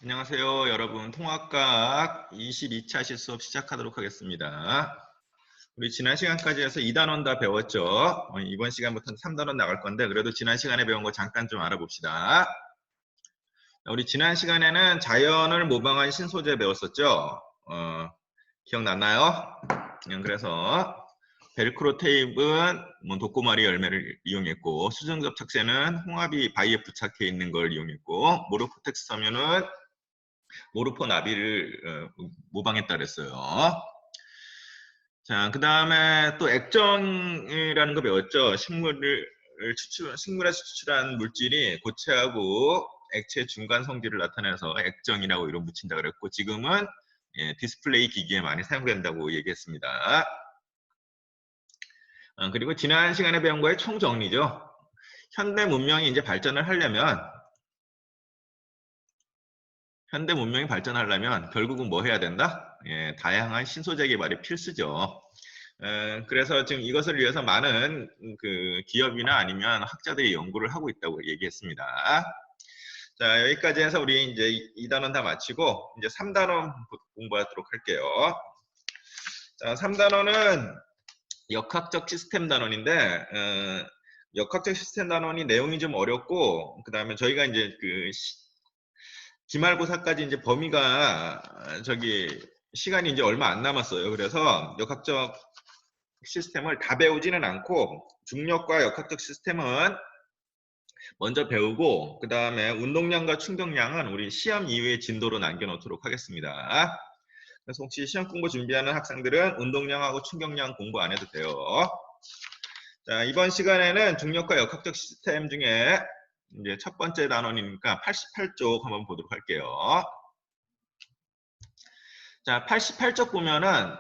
안녕하세요, 여러분. 통합과학 22차 실수업 시작하도록 하겠습니다. 우리 지난 시간까지 해서 2단원 다 배웠죠? 이번 시간부터는 3단원 나갈 건데 그래도 지난 시간에 배운 거 잠깐 좀 알아봅시다. 우리 지난 시간에는 자연을 모방한 신소재 배웠었죠? 기억났나요? 그래서 벨크로 테이프는 독고마리 열매를 이용했고, 수정접착제는 홍합이 바위에 부착해 있는 걸 이용했고, 모르포텍스 섬유는 모르포 나비를 모방했다 그랬어요. 자, 그 다음에 또 액정이라는 거 배웠죠. 식물에서 추출한 물질이 고체하고 액체 중간 성질을 나타내서 액정이라고 이름 붙인다 그랬고, 지금은 디스플레이 기기에 많이 사용된다고 얘기했습니다. 그리고 지난 시간에 배운 거의 총정리죠. 현대 문명이 이제 발전을 하려면 결국은 뭐 해야 된다? 다양한 신소재 개발이 필수죠. 그래서 지금 이것을 위해서 많은 그 기업이나 아니면 학자들이 연구를 하고 있다고 얘기했습니다. 자, 여기까지 해서 우리 이제 2단원 다 마치고 이제 3단원 공부하도록 할게요. 자, 3단원은 역학적 시스템 단원인데 역학적 시스템 단원이 내용이 좀 어렵고, 그 다음에 저희가 이제 그 기말고사까지 이제 범위가 시간이 이제 얼마 안 남았어요. 그래서 역학적 시스템을 다 배우지는 않고 중력과 역학적 시스템은 먼저 배우고, 그 다음에 운동량과 충격량은 우리 시험 이후의 진도로 남겨놓도록 하겠습니다. 그래서 혹시 시험 공부 준비하는 학생들은 운동량하고 충격량 공부 안 해도 돼요. 자, 이번 시간에는 중력과 역학적 시스템 중에 이제 첫 번째 단원이니까 88쪽 한번 보도록 할게요. 자, 88쪽 보면은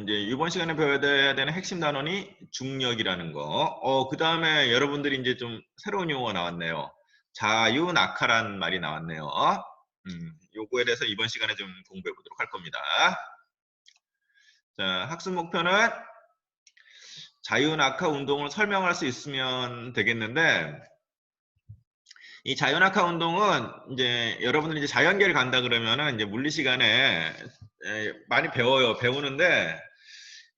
이제 이번 시간에 배워야 되는 핵심 단원이 중력이라는 거. 그 다음에 여러분들이 이제 좀 새로운 용어가 나왔네요. 자유낙하라는 말이 나왔네요. 요거에 대해서 이번 시간에 좀 공부해 보도록 할 겁니다. 자, 학습 목표는 자유낙하 운동을 설명할 수 있으면 되겠는데, 이 자유낙하 운동은 이제 여러분들이 이제 자연계를 간다 그러면은 이제 물리 시간에 많이 배우는데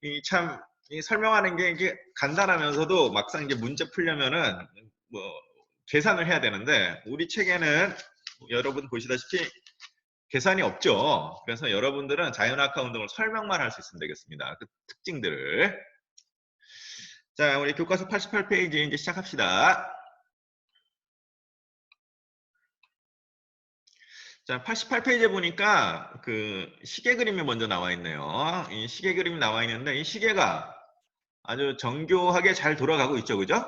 이 설명하는 게 이게 간단하면서도 막상 이제 문제 풀려면은 뭐 계산을 해야 되는데, 우리 책에는 여러분 보시다시피 계산이 없죠. 그래서 여러분들은 자유낙하 운동을 설명만 할 수 있으면 되겠습니다. 그 특징들을. 자, 우리 교과서 88페이지 이제 시작합시다. 자, 88페이지에 보니까 그 시계 그림이 먼저 나와 있네요. 이 시계 그림이 나와 있는데 이 시계가 아주 정교하게 잘 돌아가고 있죠. 그죠?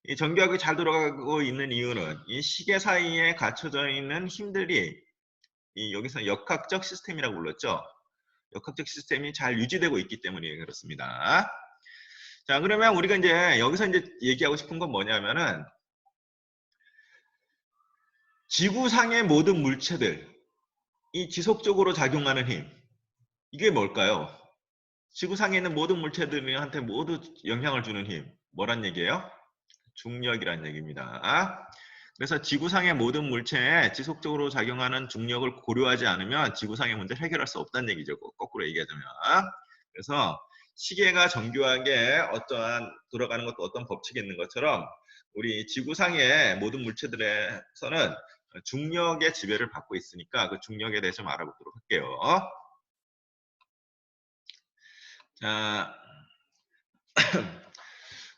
이 정교하게 잘 돌아가고 있는 이유는 이 시계 사이에 갖춰져 있는 힘들이 여기서 역학적 시스템이라고 불렀죠. 역학적 시스템이 잘 유지되고 있기 때문에 그렇습니다. 자, 그러면 우리가 이제 여기서 이제 얘기하고 싶은 건 뭐냐면은 지구상의 모든 물체들, 이 지속적으로 작용하는 힘, 이게 뭘까요? 지구상에 있는 모든 물체들한테 모두 영향을 주는 힘, 뭐란 얘기예요? 중력이란 얘기입니다. 그래서 지구상의 모든 물체에 지속적으로 작용하는 중력을 고려하지 않으면 지구상의 문제를 해결할 수 없다는 얘기죠. 거꾸로 얘기하자면. 그래서 시계가 정교하게 어떠한 돌아가는 것도 어떤 법칙이 있는 것처럼 우리 지구상의 모든 물체들에서는 중력의 지배를 받고 있으니까 그 중력에 대해서 좀 알아보도록 할게요. 자,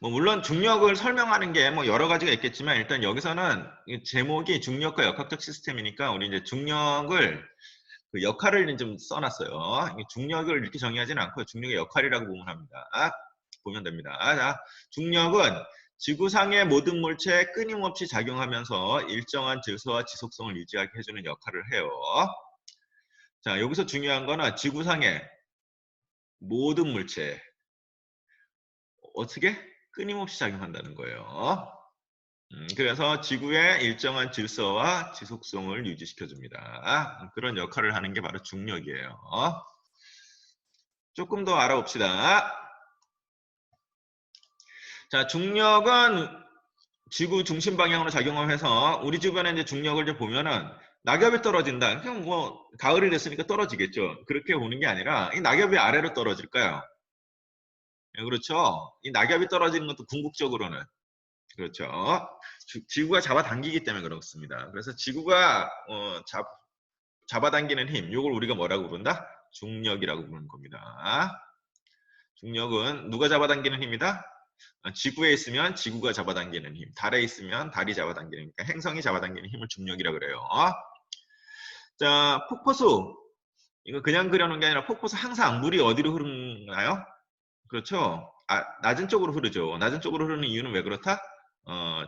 뭐 물론 중력을 설명하는 게 뭐 여러 가지가 있겠지만 일단 여기서는 제목이 중력과 역학적 시스템이니까 우리 이제 중력을 그 역할을 좀 써놨어요. 중력을 이렇게 정의하지는 않고 중력의 역할이라고 보면 됩니다. 자, 중력은 지구상의 모든 물체에 끊임없이 작용하면서 일정한 질서와 지속성을 유지하게 해주는 역할을 해요. 자, 여기서 중요한 거는 지구상의 모든 물체 어떻게? 끊임없이 작용한다는 거예요. 그래서 지구의 일정한 질서와 지속성을 유지시켜줍니다. 그런 역할을 하는 게 바로 중력이에요. 조금 더 알아봅시다. 자, 중력은 지구 중심 방향으로 작용을 해서 우리 주변에 이제 중력을 좀 보면은 낙엽이 떨어진다. 그냥 뭐 가을이 됐으니까 떨어지겠죠. 그렇게 보는 게 아니라 이 낙엽이 아래로 떨어질까요? 예, 그렇죠. 이 낙엽이 떨어지는 것도 궁극적으로는 그렇죠. 지구가 잡아당기기 때문에 그렇습니다. 그래서 지구가 잡아당기는 힘, 이걸 우리가 뭐라고 부른다? 중력이라고 부르는 겁니다. 중력은 누가 잡아당기는 힘이다? 지구에 있으면 지구가 잡아당기는 힘, 달에 있으면 달이 잡아당기는 힘, 그러니까 행성이 잡아당기는 힘을 중력이라고 그래요. 자, 폭포수. 이거 그냥 그려놓은 게 아니라 폭포수 항상 물이 어디로 흐르나요? 그렇죠. 낮은 쪽으로 흐르죠. 낮은 쪽으로 흐르는 이유는 왜 그렇다?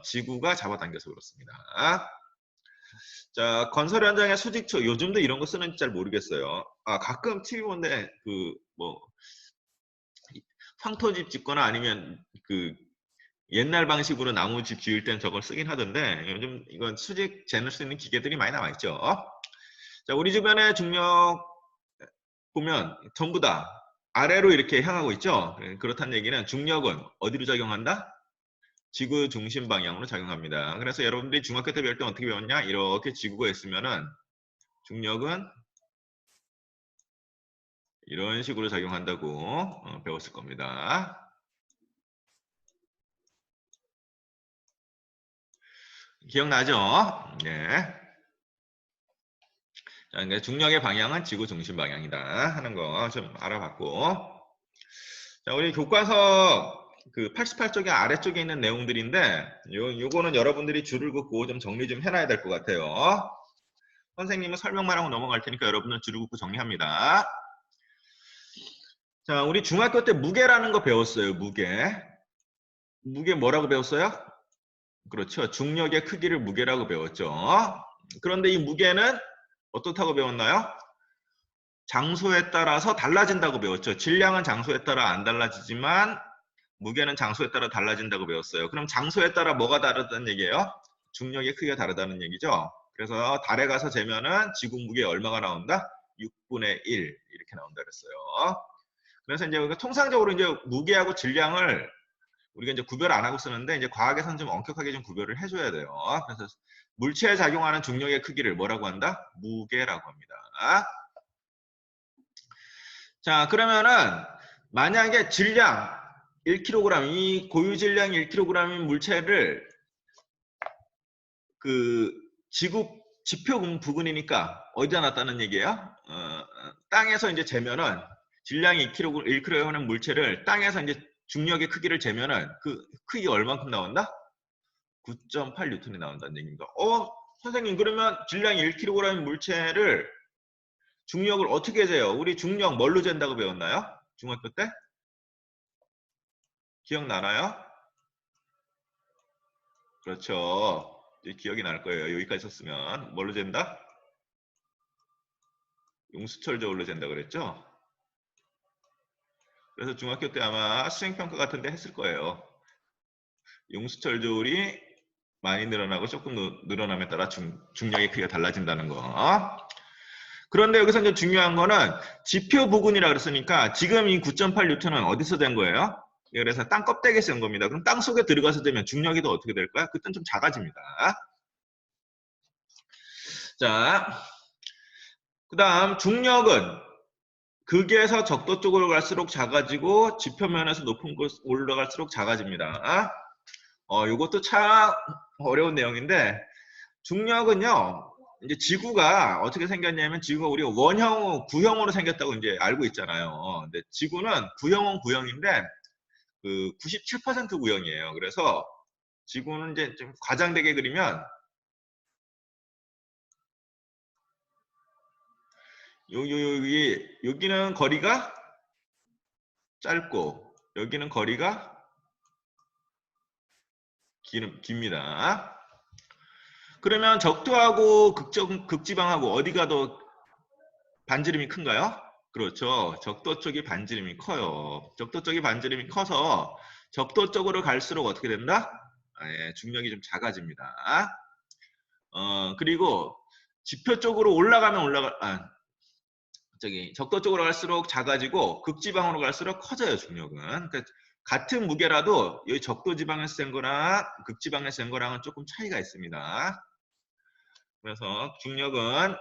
지구가 잡아당겨서 그렇습니다. 자, 건설 현장의 수직초. 요즘도 이런 거 쓰는지 잘 모르겠어요. 가끔 TV 보는데 뭐 황토집 짓거나 아니면 옛날 방식으로 나무집 지을 땐 저걸 쓰긴 하던데 요즘 이건 수직 재는 수 있는 기계들이 많이 나와 있죠. 자, 우리 주변의 중력 보면 전부 다 아래로 이렇게 향하고 있죠. 그렇다는 얘기는 중력은 어디로 작용한다? 지구 중심 방향으로 작용합니다. 그래서 여러분들이 중학교 때 배울 때 어떻게 배웠냐? 이렇게 지구가 있으면은 중력은 이런 식으로 작용한다고 배웠을 겁니다. 기억나죠? 네. 자, 그러니까 중력의 방향은 지구 중심 방향이다 하는 거 좀 알아봤고. 자, 우리 교과서 88쪽의 아래쪽에 있는 내용들인데 요거는 여러분들이 줄을 긋고 좀 정리 좀 해놔야 될 것 같아요. 선생님은 설명만 하고 넘어갈 테니까 여러분은 줄을 긋고 정리합니다. 자, 우리 중학교 때 무게라는 거 배웠어요. 무게. 무게 뭐라고 배웠어요? 그렇죠. 중력의 크기를 무게라고 배웠죠. 그런데 이 무게는 어떻다고 배웠나요? 장소에 따라서 달라진다고 배웠죠. 질량은 장소에 따라 안 달라지지만 무게는 장소에 따라 달라진다고 배웠어요. 그럼 장소에 따라 뭐가 다르다는 얘기예요? 중력의 크기가 다르다는 얘기죠. 그래서 달에 가서 재면은 지구 무게 얼마가 나온다? 6분의 1 이렇게 나온다 그랬어요. 그래서 이제 통상적으로 이제 무게하고 질량을 우리가 이제 구별 안 하고 쓰는데 이제 과학에서는 좀 엄격하게 좀 구별을 해줘야 돼요. 그래서 물체에 작용하는 중력의 크기를 뭐라고 한다? 무게라고 합니다. 자, 그러면은 만약에 질량 1kg, 이 고유 질량 1kg인 물체를 지구 지표 부근이니까 어디다 놨다는 얘기예요? 땅에서 이제 재면은 질량이 1kg 하는 물체를 땅에서 이제 중력의 크기를 재면은 그 크기가 얼만큼 나온다? 9.8N이 나온다는 얘기입니다. 선생님, 그러면 질량이 1kg인 물체를 중력을 어떻게 재요? 우리 중력 뭘로 잰다고 배웠나요? 중학교 때? 기억나나요? 그렇죠. 기억이 날 거예요. 여기까지 썼으면. 뭘로 잰다? 용수철 저울로 잰다 그랬죠? 그래서 중학교 때 아마 수행평가 같은 데 했을 거예요. 용수철 저울이 많이 늘어나고 조금 늘어남에 따라 중력의 크기가 달라진다는 거. 그런데 여기서 이제 중요한 거는 지표 부근이라 그랬으니까 지금 이 9.8N은 어디서 된 거예요? 그래서 땅 껍데기에서 된 겁니다. 그럼 땅 속에 들어가서 되면 중력이 더 어떻게 될까요? 그땐 좀 작아집니다. 자, 그 다음 중력은 극에서 적도 쪽으로 갈수록 작아지고 지표면에서 높은 곳 올라갈수록 작아집니다. 이것도 참 어려운 내용인데 중력은요. 이제 지구가 어떻게 생겼냐면 지구가 우리가 원형, 구형으로 생겼다고 이제 알고 있잖아요. 근데 지구는 구형은 구형인데 97% 구형이에요. 그래서 지구는 이제 좀 과장되게 그리면 여기는 거리가 짧고 여기는 거리가 깁니다. 그러면 적도하고 극지방하고 어디가 더 반지름이 큰가요? 그렇죠. 적도 쪽이 반지름이 커요. 적도 쪽이 반지름이 커서 적도 쪽으로 갈수록 어떻게 된다? 중력이 좀 작아집니다. 그리고 지표 쪽으로 적도 쪽으로 갈수록 작아지고 극지방으로 갈수록 커져요, 중력은. 그러니까 같은 무게라도 여기 적도 지방에서 센 거랑 극지방에서 센 거랑은 조금 차이가 있습니다. 그래서 중력은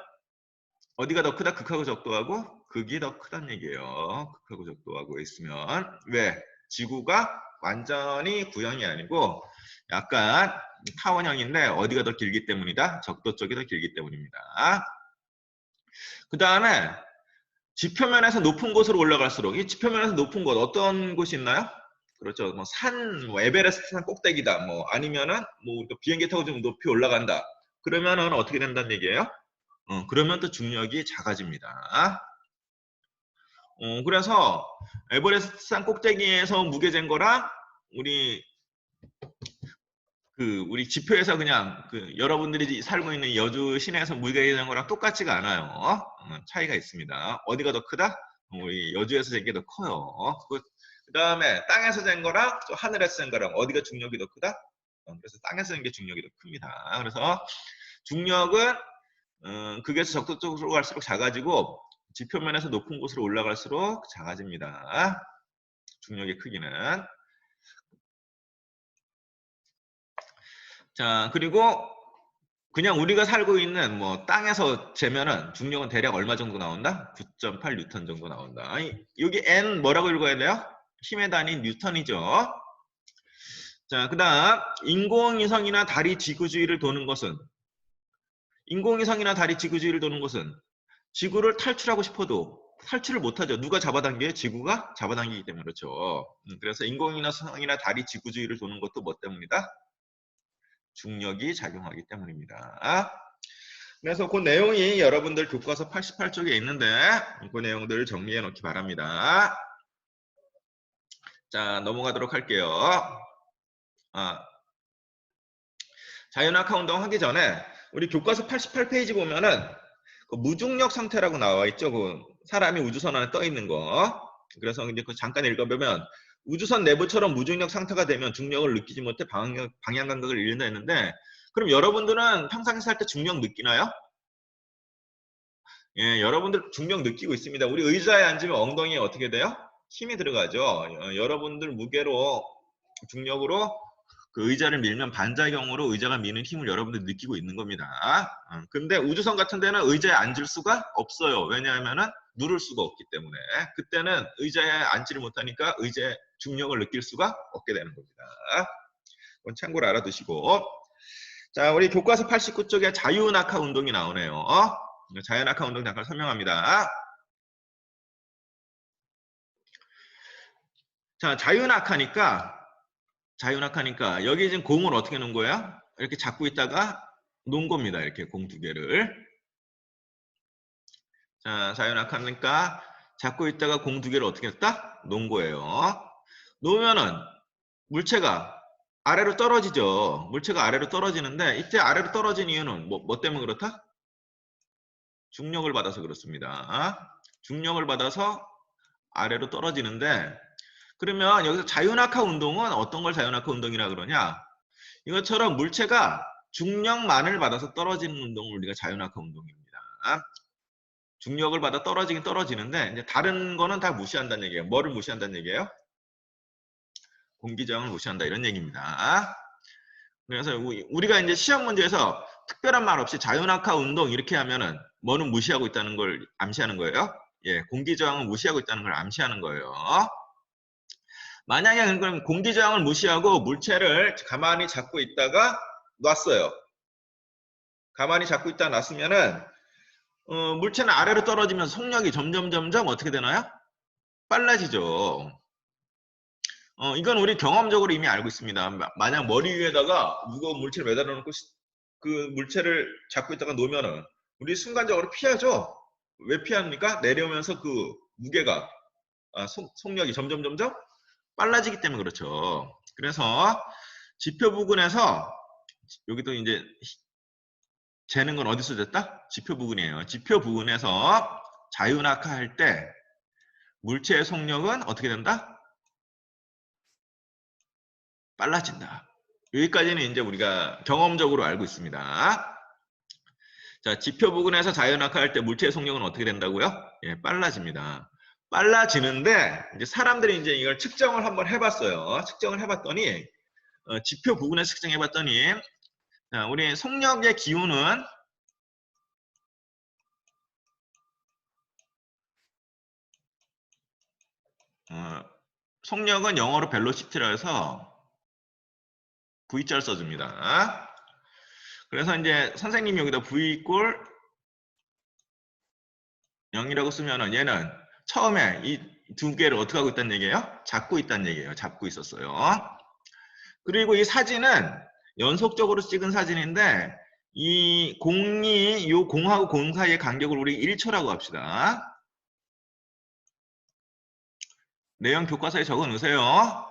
어디가 더 크다? 극하고 적도하고 극이 더 크다는 얘기예요. 극하고 적도하고 있으면 왜? 지구가 완전히 구형이 아니고 약간 타원형인데 어디가 더 길기 때문이다? 적도 쪽이 더 길기 때문입니다. 그 다음에 지표면에서 높은 곳으로 올라갈수록 이 지표면에서 높은 곳 어떤 곳이 있나요? 그렇죠. 뭐 산, 뭐 에베레스트 산 꼭대기다. 뭐 아니면은 뭐 비행기 타고 좀 높이 올라간다. 그러면은 어떻게 된다는 얘기예요? 그러면 또 중력이 작아집니다. 그래서 에베레스트 산 꼭대기에서 무게 잰 거랑 우리 우리 지표에서 그냥 여러분들이 살고 있는 여주 시내에서 무게 재는 거랑 똑같지가 않아요. 차이가 있습니다. 어디가 더 크다? 우리 여주에서 잰 게 더 커요. 그 다음에 땅에서 잰 거랑 또 하늘에서 잰 거랑 어디가 중력이 더 크다? 그래서 땅에서 잰 게 중력이 더 큽니다. 그래서 중력은 극에서 적도 쪽으로 갈수록 작아지고 지표면에서 높은 곳으로 올라갈수록 작아집니다. 중력의 크기는. 자, 그리고 그냥 우리가 살고 있는 뭐 땅에서 재면은 중력은 대략 얼마 정도 나온다? 9.8 뉴턴 정도 나온다. 아니, 여기 N 뭐라고 읽어야 돼요? 힘의 단위 뉴턴이죠. 자, 그 다음 인공위성이나 달이 지구 주위를 도는 것은 인공위성이나 달이 지구 주위를 도는 것은 지구를 탈출하고 싶어도 탈출을 못하죠. 누가 잡아당겨요? 지구가 잡아당기기 때문에 그렇죠. 그래서 인공위성이나 달이 지구 주위를 도는 것도 뭐 때문이다? 중력이 작용하기 때문입니다. 그래서 그 내용이 여러분들 교과서 88쪽에 있는데 그 내용들을 정리해 놓기 바랍니다. 자, 넘어가도록 할게요. 자연학화 운동 하기 전에 우리 교과서 88페이지 보면은 그 무중력 상태라고 나와 있죠. 그 사람이 우주선 안에 떠 있는 거. 그래서 이제 그 잠깐 읽어보면 우주선 내부처럼 무중력 상태가 되면 중력을 느끼지 못해 방향 감각을 잃는다 했는데 그럼 여러분들은 평상시 살 때 중력 느끼나요? 예, 여러분들 중력 느끼고 있습니다. 우리 의자에 앉으면 엉덩이에 어떻게 돼요? 힘이 들어가죠. 여러분들 무게로 중력으로 그 의자를 밀면 반작용으로 의자가 미는 힘을 여러분들 느끼고 있는 겁니다. 근데 우주선 같은 데는 의자에 앉을 수가 없어요. 왜냐하면은 누를 수가 없기 때문에 그때는 의자에 앉지를 못하니까 의자의 중력을 느낄 수가 없게 되는 겁니다. 그건 참고로 알아두시고 자, 우리 교과서 89쪽에 자유낙하 운동이 나오네요. 자유낙하 운동 잠깐 설명합니다. 자, 자유낙하니까 여기 지금 공을 어떻게 놓은 거야? 이렇게 잡고 있다가 놓은 겁니다. 이렇게 공 두 개를. 자, 자유낙하니까 잡고 있다가 공 두 개를 어떻게 했다? 놓은 거예요. 놓으면은 물체가 아래로 떨어지죠. 물체가 아래로 떨어지는데 이때 아래로 떨어진 이유는 뭐 때문에 그렇다? 중력을 받아서 그렇습니다. 중력을 받아서 아래로 떨어지는데 그러면 여기서 자유낙하 운동은 어떤 걸 자유낙하 운동이라 그러냐? 이것처럼 물체가 중력만을 받아서 떨어지는 운동을 우리가 자유낙하 운동입니다. 중력을 받아 떨어지긴 떨어지는데 이제 다른 거는 다 무시한다는 얘기예요. 뭐를 무시한다는 얘기예요? 공기저항을 무시한다 이런 얘기입니다. 그래서 우리가 이제 시험 문제에서 특별한 말 없이 자유낙하 운동 이렇게 하면은 뭐는 무시하고 있다는 걸 암시하는 거예요? 예, 공기저항을 무시하고 있다는 걸 암시하는 거예요. 만약에 그럼 공기저항을 무시하고 물체를 가만히 잡고 있다가 놨어요. 가만히 잡고 있다 놨으면은 물체는 아래로 떨어지면 속력이 점점 어떻게 되나요? 빨라지죠. 이건 우리 경험적으로 이미 알고 있습니다. 만약 머리 위에다가 무거운 물체를 매달아 놓고 그 물체를 잡고 있다가 놓으면은 우리 순간적으로 피하죠. 왜 피합니까? 내려오면서 그 무게가 속력이 점점 빨라지기 때문에 그렇죠. 그래서 지표 부근에서 여기도 이제 재는 건 어디서 됐다? 지표 부근이에요. 지표 부근에서 자유낙하할 때 물체의 속력은 어떻게 된다? 빨라진다. 여기까지는 이제 우리가 경험적으로 알고 있습니다. 자, 지표 부근에서 자유낙하할 때 물체의 속력은 어떻게 된다고요? 예, 빨라집니다. 빨라지는데 이제 사람들이 이제 이걸 측정을 한번 해봤어요. 측정을 해봤더니 지표 부근에서 측정해봤더니 우리 속력의 기운은 속력은 영어로 velocity라 해서 V자를 써줍니다. 그래서 이제 선생님이 여기다 V 이꼴 0이라고 쓰면은 얘는 처음에 이 두 개를 어떻게 하고 있다는 얘기예요? 잡고 있다는 얘기예요. 잡고 있었어요. 그리고 이 사진은 연속적으로 찍은 사진인데 이 공이 요 공하고 공 사이의 간격을 우리 1초라고 합시다. 내용 교과서에 적어 놓으세요.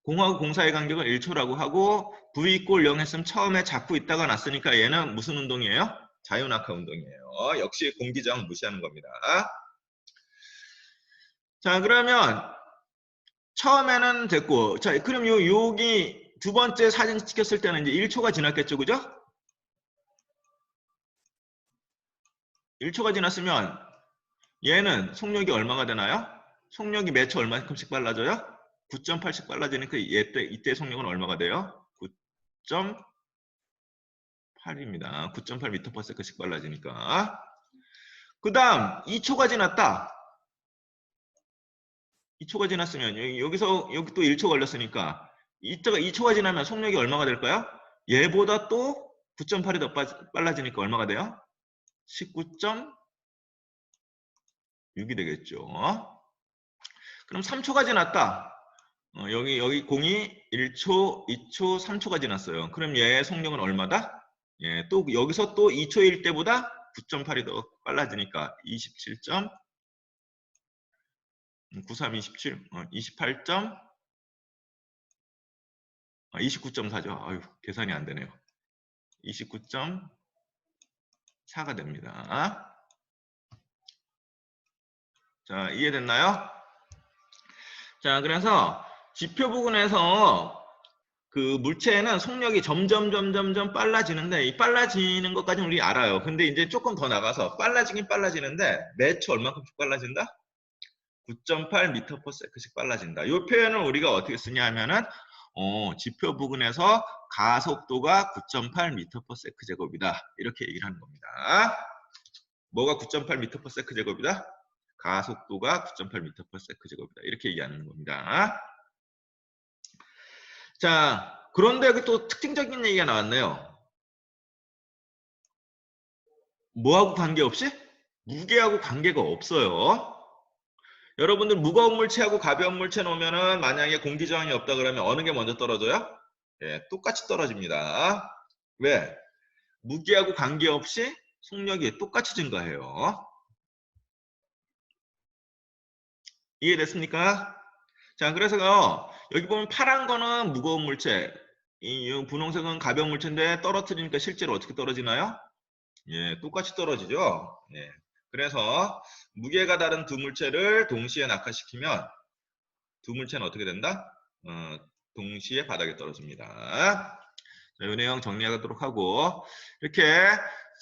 공하고 공 사이의 간격을 1초라고 하고 V 이꼴 0 했으면 처음에 잡고 있다가 났으니까 얘는 무슨 운동이에요? 자유낙하 운동이에요. 역시 공기저항 무시하는 겁니다. 자, 그러면 처음에는 됐고, 자, 그럼 여기 두 번째 사진 찍혔을 때는 이제 1초가 지났겠죠, 그죠? 1초가 지났으면 얘는 속력이 얼마가 되나요? 속력이 매초 얼마큼씩 빨라져요? 9.8씩 빨라지니까 이때 속력은 얼마가 돼요? 9.8입니다. 9.8m/s씩 빨라지니까. 그 다음 2초가 지났다. 2초가 지났으면 여기 또 1초 걸렸으니까 이때가 2초가 지나면 속력이 얼마가 될까요? 얘보다 또 9.8이 더 빨라지니까 얼마가 돼요? 19.6이 되겠죠. 그럼 3초가 지났다. 여기 공이 1초, 2초, 3초가 지났어요. 그럼 얘의 속력은 얼마다? 예, 또 여기서 또 2초일 때보다 9.8이 더 빨라지니까 27. 93, 27, 28. 29.4죠. 아유, 계산이 안 되네요. 29.4가 됩니다. 자, 이해됐나요? 자, 그래서 지표 부근에서 그 물체는 속력이 점점 빨라지는데 이 빨라지는 것까지는 우리 알아요. 근데 이제 조금 더 나가서 빨라지긴 빨라지는데 매초 얼마큼씩 빨라진다? 9.8m/s씩 빨라진다. 이 표현을 우리가 어떻게 쓰냐 하면은 지표 부근에서 가속도가 9.8m/s 제곱이다. 이렇게 얘기를 하는 겁니다. 뭐가 9.8m/s 제곱이다? 가속도가 9.8m/s 제곱이다. 이렇게 얘기하는 겁니다. 자, 그런데 여기 또 특징적인 얘기가 나왔네요. 뭐하고 관계없이? 무게하고 관계가 없어요. 여러분들 무거운 물체하고 가벼운 물체 놓으면은 만약에 공기저항이 없다 그러면 어느 게 먼저 떨어져요? 예, 똑같이 떨어집니다. 왜? 무게하고 관계없이 속력이 똑같이 증가해요. 이해됐습니까? 자, 그래서 여기 보면 파란 거는 무거운 물체, 이 분홍색은 가벼운 물체인데 떨어뜨리니까 실제로 어떻게 떨어지나요? 예, 똑같이 떨어지죠. 예. 그래서 무게가 다른 두 물체를 동시에 낙하시키면 두 물체는 어떻게 된다? 동시에 바닥에 떨어집니다. 자, 이 내용 정리하도록 하고 이렇게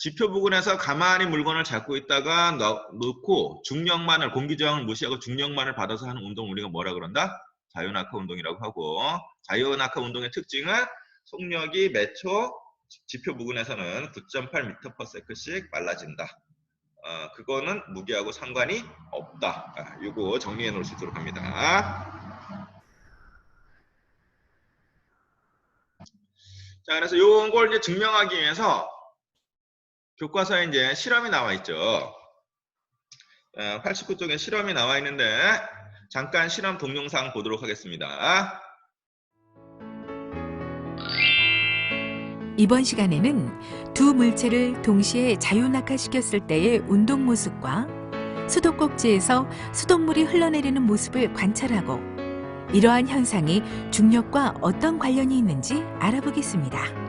지표 부근에서 가만히 물건을 잡고 있다가 놓고 중력만을 공기저항을 무시하고 중력만을 받아서 하는 운동 우리가 뭐라 그런다? 자유낙하 운동이라고 하고 자유낙하 운동의 특징은 속력이 매초 지표 부근에서는 9.8m/s씩 빨라진다. 그거는 무게하고 상관이 없다. 이거 정리해 놓을 수 있도록 합니다. 자, 그래서 이걸 이제 증명하기 위해서 교과서에 이제 실험이 나와 있죠. 89쪽에 실험이 나와 있는데 잠깐 실험 동영상 보도록 하겠습니다. 이번 시간에는 두 물체를 동시에 자유낙하시켰을 때의 운동 모습과 수도꼭지에서 수돗물이 흘러내리는 모습을 관찰하고 이러한 현상이 중력과 어떤 관련이 있는지 알아보겠습니다.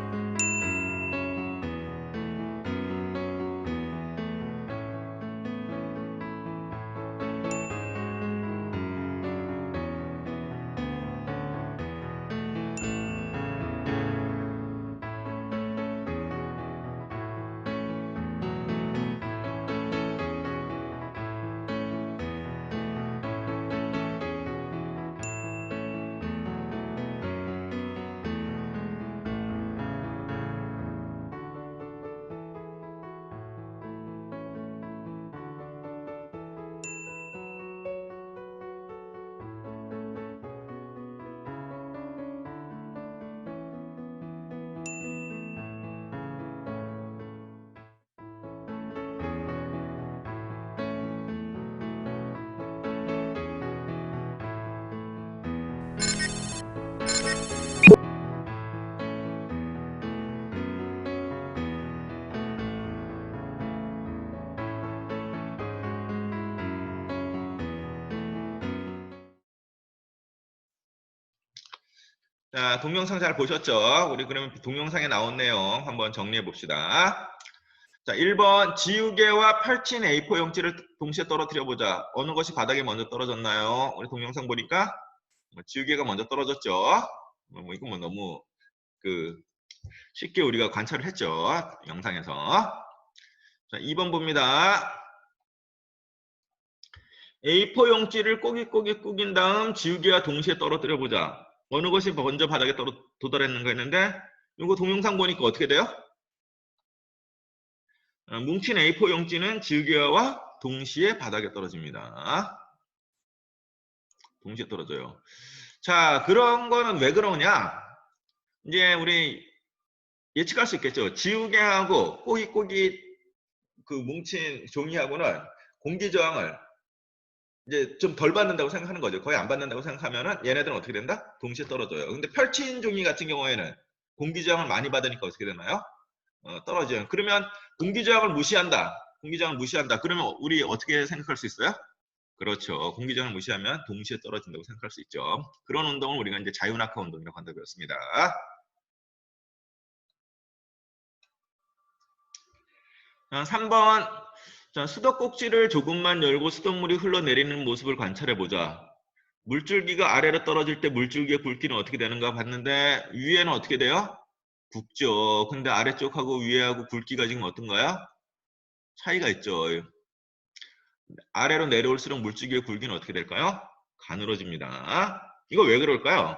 자, 동영상 잘 보셨죠? 우리 그러면 동영상에 나온 내용 한번 정리해 봅시다. 자, 1번 지우개와 펼친 A4 용지를 동시에 떨어뜨려 보자. 어느 것이 바닥에 먼저 떨어졌나요? 우리 동영상 보니까 지우개가 먼저 떨어졌죠. 이건 뭐 너무 그 쉽게 우리가 관찰을 했죠. 영상에서. 자, 2번 봅니다. A4 용지를 꼬깃꼬깃 꾸긴 다음 지우개와 동시에 떨어뜨려 보자. 어느 것이 먼저 바닥에 도달했는가 했는데 이거 동영상 보니까 어떻게 돼요? 뭉친 A4 용지는 지우개와 동시에 바닥에 떨어집니다. 동시에 떨어져요. 자, 그런 거는 왜 그러냐? 이제 우리 예측할 수 있겠죠. 지우개하고 꼬깃꼬깃 그 뭉친 종이하고는 공기 저항을 이제 좀 덜 받는다고 생각하는 거죠. 거의 안 받는다고 생각하면은 얘네들은 어떻게 된다? 동시에 떨어져요. 근데 펼친 종이 같은 경우에는 공기 저항을 많이 받으니까 어떻게 되나요? 떨어져요. 그러면 공기 저항을 무시한다. 공기 저항을 무시한다. 그러면 우리 어떻게 생각할 수 있어요? 그렇죠. 공기 저항을 무시하면 동시에 떨어진다고 생각할 수 있죠. 그런 운동을 우리가 이제 자유낙하 운동이라고 한다고 했습니다. 3번. 자, 수도꼭지를 조금만 열고 수돗물이 흘러내리는 모습을 관찰해보자. 물줄기가 아래로 떨어질 때 물줄기의 굵기는 어떻게 되는가 봤는데 위에는 어떻게 돼요? 굵죠. 근데 아래쪽하고 위에하고 굵기가 지금 어떤가요? 차이가 있죠. 아래로 내려올수록 물줄기의 굵기는 어떻게 될까요? 가늘어집니다. 이거 왜 그럴까요?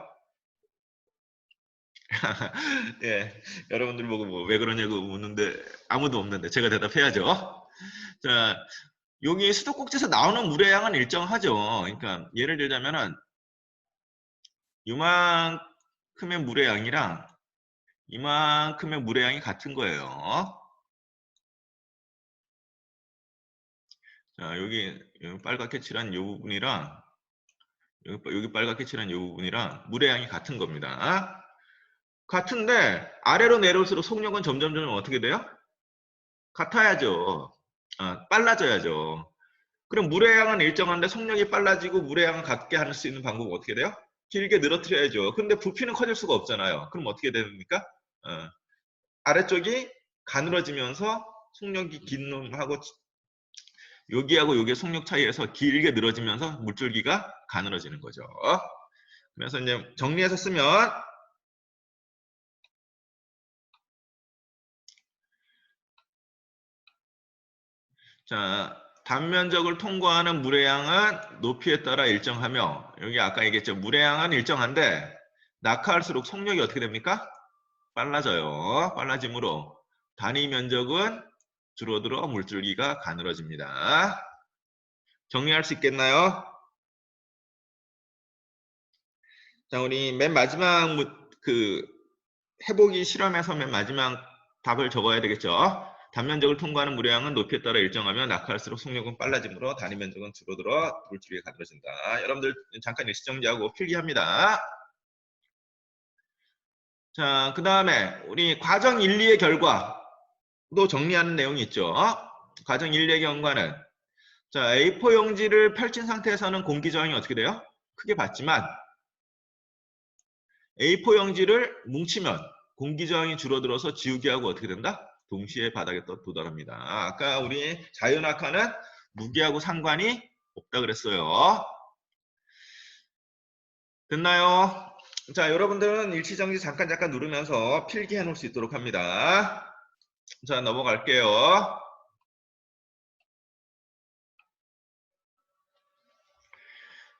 예, 여러분들 보고 뭐 왜 그러냐고 묻는데 아무도 없는데 제가 대답해야죠. 자, 여기 수도꼭지에서 나오는 물의 양은 일정하죠. 그러니까 예를 들자면은 이만큼의 물의 양이랑 이만큼의 물의 양이 같은 거예요. 자, 여기 빨갛게 칠한 이 부분이랑 여기 빨갛게 칠한 이 부분이랑 물의 양이 같은 겁니다. 같은데 아래로 내려올수록 속력은 점점 어떻게 돼요? 같아야죠. 빨라져야죠. 그럼 물의 양은 일정한데 속력이 빨라지고 물의 양을 같게 할 수 있는 방법은 어떻게 돼요? 길게 늘어뜨려야죠. 근데 부피는 커질 수가 없잖아요. 그럼 어떻게 됩니까? 어, 아래쪽이 가늘어지면서 속력이 긴 놈하고 여기하고 여기의 속력 차이에서 길게 늘어지면서 물줄기가 가늘어지는 거죠. 그래서 이제 정리해서 쓰면 자, 단면적을 통과하는 물의 양은 높이에 따라 일정하며 여기 아까 얘기했죠. 물의 양은 일정한데 낙하할수록 속력이 어떻게 됩니까? 빨라져요. 빨라짐으로 단위 면적은 줄어들어 물줄기가 가늘어집니다. 정리할 수 있겠나요? 자, 우리 맨 마지막 그 해보기 실험에서 맨 마지막 답을 적어야 되겠죠. 단면적을 통과하는 물의 양은 높이에 따라 일정하며 낙하할수록 속력은 빨라지므로 단위 면적은 줄어들어 물줄기가 가늘어진다. 여러분들 잠깐 일시정지하고 필기합니다. 자, 그 다음에 우리 과정 1, 2의 결과도 정리하는 내용이 있죠. 과정 1, 2의 결과는 자, A4 용지를 펼친 상태에서는 공기 저항이 어떻게 돼요? 크게 받지만 A4 용지를 뭉치면 공기 저항이 줄어들어서 지우개하고 어떻게 된다? 동시에 바닥에 도달합니다. 아까 우리 자연낙하는 무게하고 상관이 없다 그랬어요. 됐나요? 자, 여러분들은 일시정지 잠깐 누르면서 필기해 놓을 수 있도록 합니다. 자, 넘어갈게요.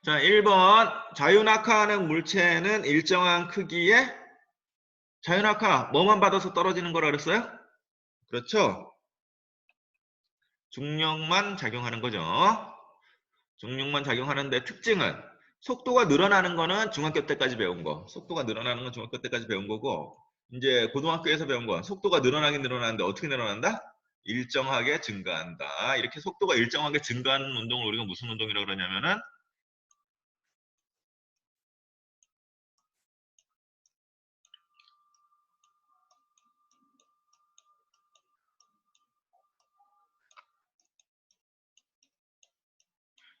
자, 1번 자유낙하하는 물체는 일정한 크기의 자유낙하 뭐만 받아서 떨어지는 거라 그랬어요? 그렇죠? 중력만 작용하는 거죠. 중력만 작용하는데 특징은 속도가 늘어나는 거는 중학교 때까지 배운 거. 속도가 늘어나는 건 중학교 때까지 배운 거고 이제 고등학교에서 배운 건 속도가 늘어나긴 늘어나는데 어떻게 늘어난다? 일정하게 증가한다. 이렇게 속도가 일정하게 증가하는 운동을 우리가 무슨 운동이라고 그러냐면은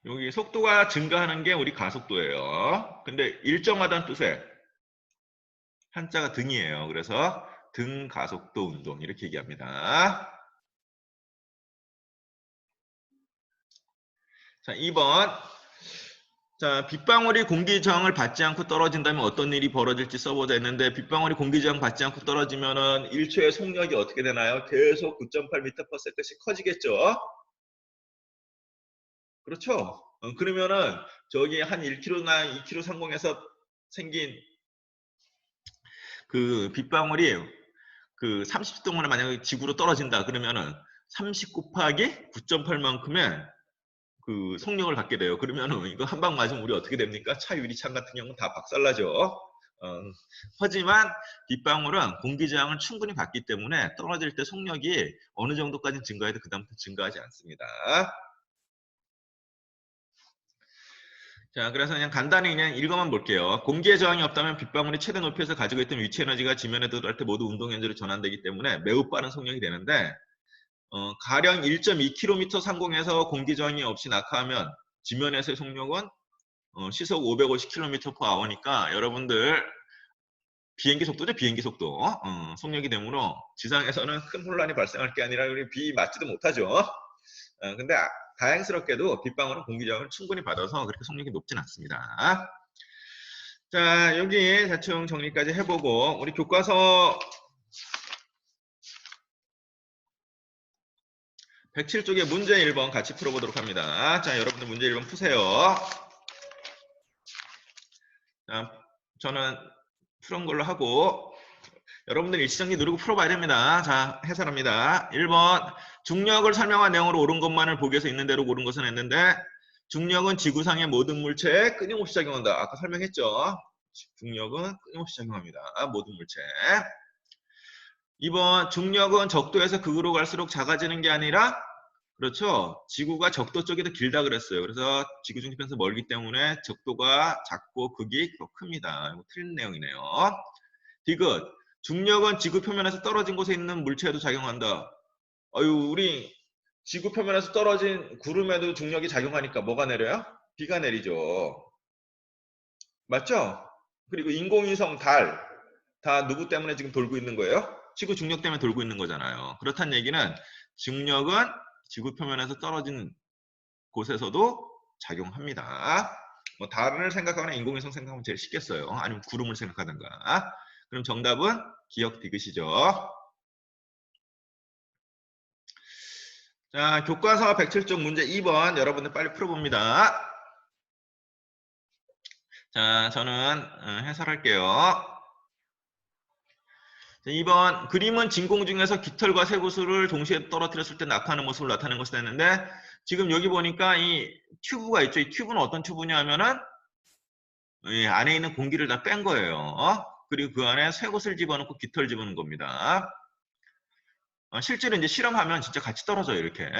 여기 속도가 증가하는 게 우리 가속도예요. 근데 일정하다는 뜻에 한자가 등이에요. 그래서 등 가속도 운동 이렇게 얘기합니다. 자, 2번. 자, 빗방울이 공기 저항을 받지 않고 떨어진다면 어떤 일이 벌어질지 써보자 했는데, 빗방울이 공기 저항 받지 않고 떨어지면은 1초의 속력이 어떻게 되나요? 계속 9.8m/s씩 커지겠죠? 그렇죠? 그러면은 저기 한 1km나 2km 상공에서 생긴 그 빗방울이 그 30초 동안에 만약에 지구로 떨어진다 그러면은 30 곱하기 9.8만큼의 그 속력을 갖게 돼요. 그러면은 이거 한 방 맞으면 우리 어떻게 됩니까? 차 유리창 같은 경우는 다 박살나죠. 하지만 빗방울은 공기 저항을 충분히 받기 때문에 떨어질 때 속력이 어느 정도까지 증가해도 그다음부터 증가하지 않습니다. 자, 그래서 그냥 간단히 그냥 읽어만 볼게요. 공기의 저항이 없다면 빗방울이 최대 높이에서 가지고 있던 위치 에너지가 지면에 들어갈 때 모두 운동 에너지로 전환되기 때문에 매우 빠른 속력이 되는데, 가령 1.2km 상공에서 공기 저항이 없이 낙하하면 지면에서의 속력은 시속 550km/h니까 여러분들 비행기 속도죠, 비행기 속도. 속력이 되므로 지상에서는 큰 혼란이 발생할 게 아니라 우리 비 맞지도 못하죠. 근데 다행스럽게도 빗방울은 공기 저항을 충분히 받아서 그렇게 속력이 높진 않습니다. 자, 여기 대충 정리까지 해보고 우리 교과서 107쪽에 문제 1번 같이 풀어보도록 합니다. 자, 여러분들 문제 1번 푸세요. 자, 저는 푸른 걸로 하고 여러분들 일시정지 누르고 풀어봐야 됩니다. 자, 해설합니다. 1번 중력을 설명한 내용으로 옳은 것만을 보기 위해서 있는 대로 고른 것은 했는데, 중력은 지구상의 모든 물체에 끊임없이 작용한다. 아까 설명했죠. 중력은 끊임없이 작용합니다. 모든 물체. 2번 중력은 적도에서 극으로 갈수록 작아지는 게 아니라, 그렇죠, 지구가 적도 쪽이 더 길다 그랬어요. 그래서 지구 중심에서 멀기 때문에 적도가 작고 극이 더 큽니다. 이거 틀린 내용이네요. 디귿 중력은 지구 표면에서 떨어진 곳에 있는 물체에도 작용한다. 우리 지구 표면에서 떨어진 구름에도 중력이 작용하니까 뭐가 내려요? 비가 내리죠. 맞죠? 그리고 인공위성 달, 다 누구 때문에 지금 돌고 있는 거예요? 지구 중력 때문에 돌고 있는 거잖아요. 그렇다는 얘기는 중력은 지구 표면에서 떨어진 곳에서도 작용합니다. 뭐 달을 생각하거나 인공위성 생각하면 제일 쉽겠어요. 아니면 구름을 생각하든가. 그럼 정답은 기억 디귿이죠. 자, 교과서 107쪽 문제 2번 여러분들 빨리 풀어봅니다. 자, 저는 해설할게요. 2번 그림은 진공 중에서 깃털과 쇠구슬을 동시에 떨어뜨렸을 때 낙하하는 모습을 나타내는 것을 했는데, 지금 여기 보니까 이 튜브가 있죠. 이 튜브는 어떤 튜브냐 하면은 안에 있는 공기를 다 뺀 거예요. 그리고 그 안에 쇠구슬 집어넣고 깃털 집어넣은 겁니다. 실제로 이제 실험하면 진짜 같이 떨어져요, 이렇게.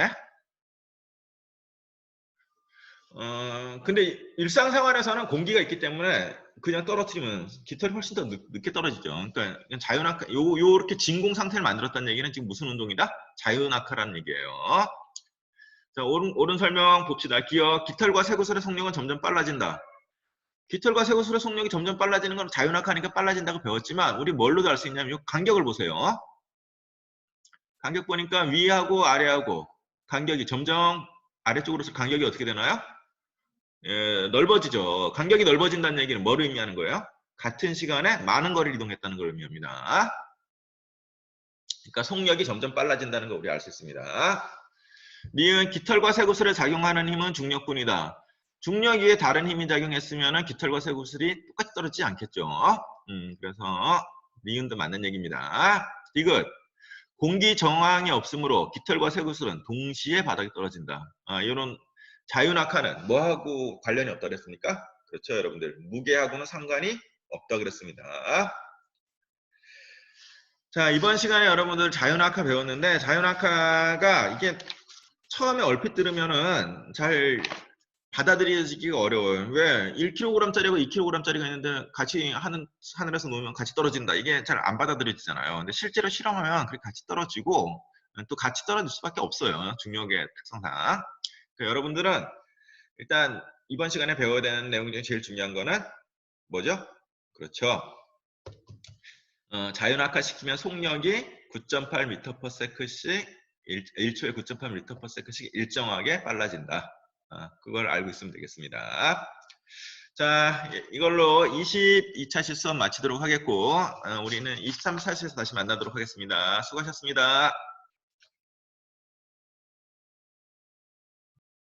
근데 일상생활에서는 공기가 있기 때문에 그냥 떨어뜨리면 깃털이 훨씬 더 늦게 떨어지죠. 그러니까 자유낙하, 요렇게 진공 상태를 만들었다는 얘기는 지금 무슨 운동이다? 자유낙하라는 얘기예요. 자, 옳은 설명 봅시다. 기억, 깃털과 쇠구슬의 속력은 점점 빨라진다. 깃털과 쇠구슬의 속력이 점점 빨라지는 건 자유낙하니까 빨라진다고 배웠지만, 우리 뭘로도 알 수 있냐면 이 간격을 보세요. 간격 보니까 위하고 아래하고 간격이 점점 아래쪽으로서 간격이 어떻게 되나요? 넓어지죠. 간격이 넓어진다는 얘기는 뭘 의미하는 거예요? 같은 시간에 많은 거리를 이동했다는 걸 의미합니다. 그러니까 속력이 점점 빨라진다는 걸 우리 알 수 있습니다. 니은 깃털과 쇠구슬에 작용하는 힘은 중력뿐이다. 중력 위에 다른 힘이 작용했으면 깃털과 쇠구슬이 똑같이 떨어지지 않겠죠. 그래서 니은도 맞는 얘기입니다. 디귿 공기 저항이 없으므로 깃털과 쇠구슬은 동시에 바닥에 떨어진다. 이런 자유낙하는 뭐하고 관련이 없다 그랬습니까? 그렇죠, 여러분들. 무게하고는 상관이 없다 그랬습니다. 자, 이번 시간에 여러분들 자유낙하 배웠는데, 자유낙하가 이게 처음에 얼핏 들으면은 잘 받아들여지기가 어려워요. 왜? 1kg짜리고 2kg짜리가 있는데 같이 하늘에서 놓으면 같이 떨어진다. 이게 잘 안 받아들여지잖아요. 근데 실제로 실험하면 그렇게 같이 떨어지고 또 같이 떨어질 수밖에 없어요. 중력의 특성상. 그러니까 여러분들은 일단 이번 시간에 배워야 되는 내용 중에 제일 중요한 거는 뭐죠? 그렇죠. 자연악화시키면 속력이 9.8m/s씩 1초에 9.8m/s씩 일정하게 빨라진다. 그걸 알고 있으면 되겠습니다. 자, 이걸로 22차 실수업 마치도록 하겠고 우리는 23차 실수 다시 만나도록 하겠습니다. 수고하셨습니다.